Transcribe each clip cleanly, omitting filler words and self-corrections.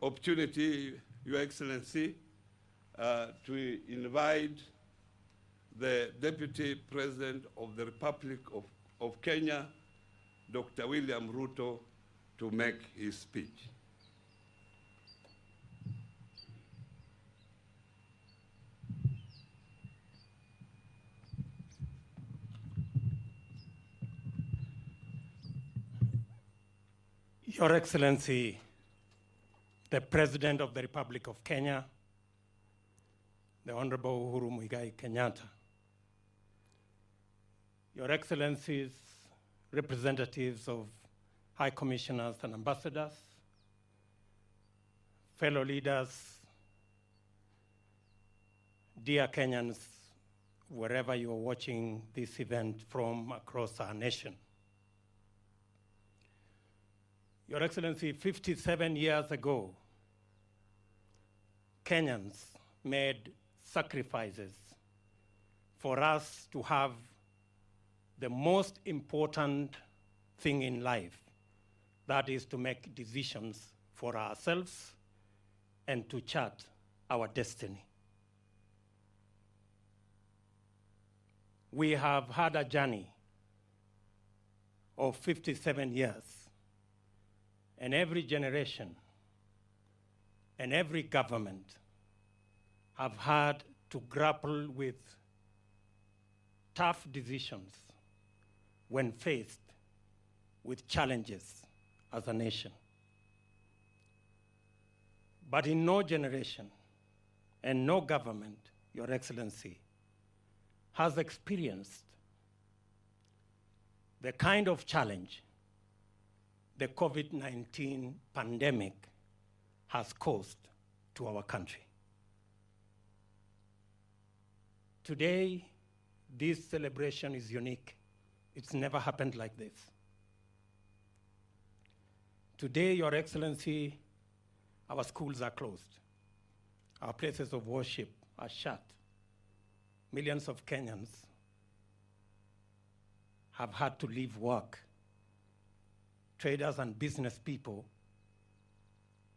opportunity, Your Excellency, to invite the Deputy President of the Republic of Kenya, Dr. William Ruto, to make his speech. Your Excellency, the President of the Republic of Kenya, the Honorable Uhuru Muigai Kenyatta, Your Excellencies, representatives of High Commissioners and Ambassadors, fellow leaders, dear Kenyans, wherever you are watching this event from across our nation. Your Excellency, 57 years ago, Kenyans made sacrifices for us to have the most important thing in life, that is to make decisions for ourselves and to chart our destiny. We have had a journey of 57 years, and every generation and every government have had to grapple with tough decisions when faced with challenges as a nation. But in no generation and no government, Your Excellency, has experienced the kind of challenge the COVID-19 pandemic has caused to our country. Today, this celebration is unique. It's never happened like this. Today, Your Excellency, our schools are closed. Our places of worship are shut. Millions of Kenyans have had to leave work. Traders and business people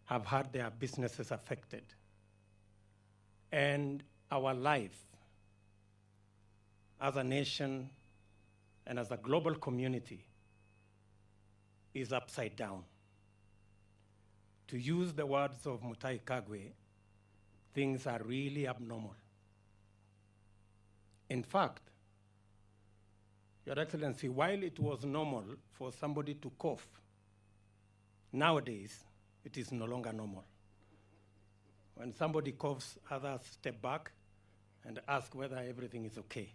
have had their businesses affected. And our life as a nation and as a global community is upside down. To use the words of Mutahi Kagwe, things are really abnormal. In fact, Your Excellency, while it was normal for somebody to cough, nowadays it is no longer normal. When somebody coughs, others step back and ask whether everything is okay.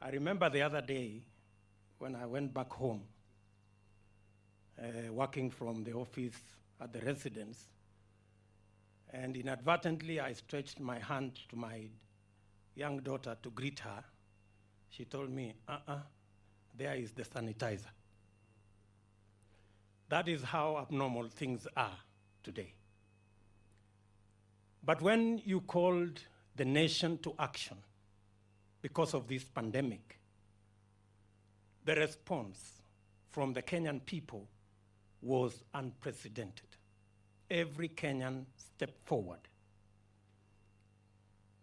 I remember the other day when I went back home, working from the office at the residence, and inadvertently I stretched my hand to my young daughter to greet her. She told me, there is the sanitizer. That is how abnormal things are today. But when you called the nation to action because of this pandemic, the response from the Kenyan people was unprecedented. Every Kenyan stepped forward.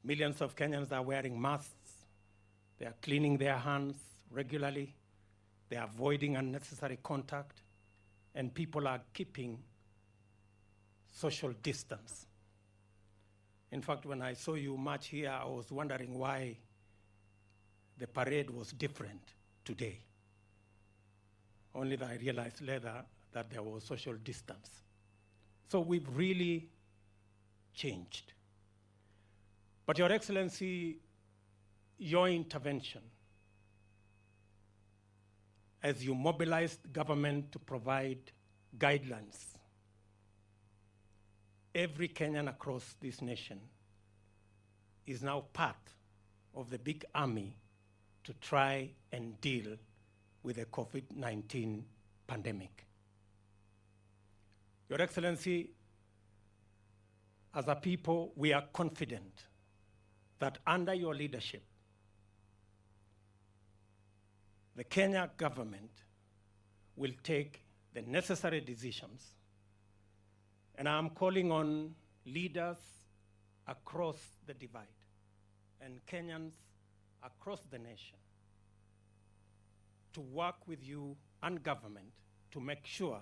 Millions of Kenyans are wearing masks. They are cleaning their hands regularly. They are avoiding unnecessary contact. And people are keeping social distance. In fact, when I saw you march here, I was wondering why the parade was different today. Only that I realized later that there was social distance. So we've really changed. But Your Excellency, your intervention, as you mobilized government to provide guidelines, every Kenyan across this nation is now part of the big army to try and deal with the COVID-19 pandemic. Your Excellency, as a people, we are confident that under your leadership, the Kenya government will take the necessary decisions And I'm calling on leaders across the divide and Kenyans across the nation to work with you and government to make sure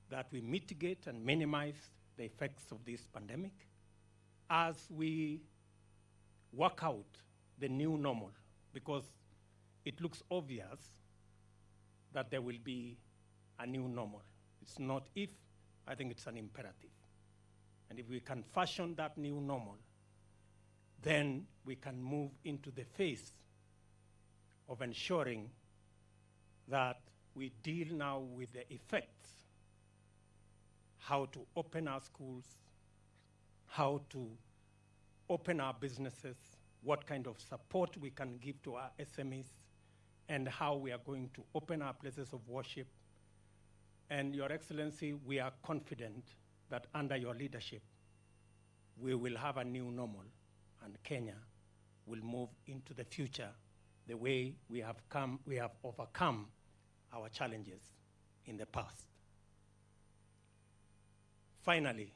that we mitigate and minimize the effects of this pandemic as we work out the new normal, because it looks obvious that there will be a new normal. It's not if, I think it's an imperative. And if we can fashion that new normal, then we can move into the phase of ensuring that we deal now with the effects, how to open our schools, how to open our businesses, what kind of support we can give to our SMEs, and how we are going to open our places of worship. And Your Excellency, we are confident that under your leadership, we will have a new normal, and Kenya will move into the future the way we have overcome our challenges in the past. Finally,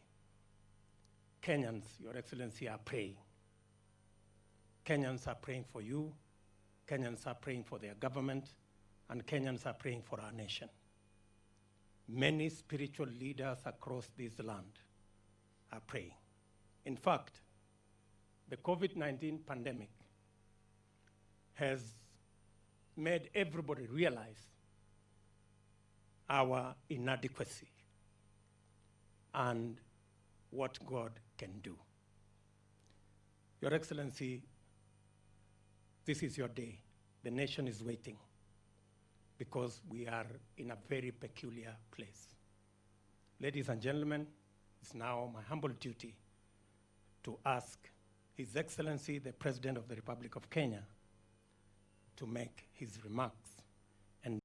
Kenyans, Your Excellency, are praying. Kenyans are praying for you, Kenyans are praying for their government, and Kenyans are praying for our nation. Many spiritual leaders across this land are praying. In fact, the COVID-19 pandemic has made everybody realize our inadequacy and what God can do. Your Excellency, this is your day. The nation is waiting because we are in a very peculiar place. Ladies and gentlemen, it's now my humble duty to ask His Excellency, the President of the Republic of Kenya, to make his remarks.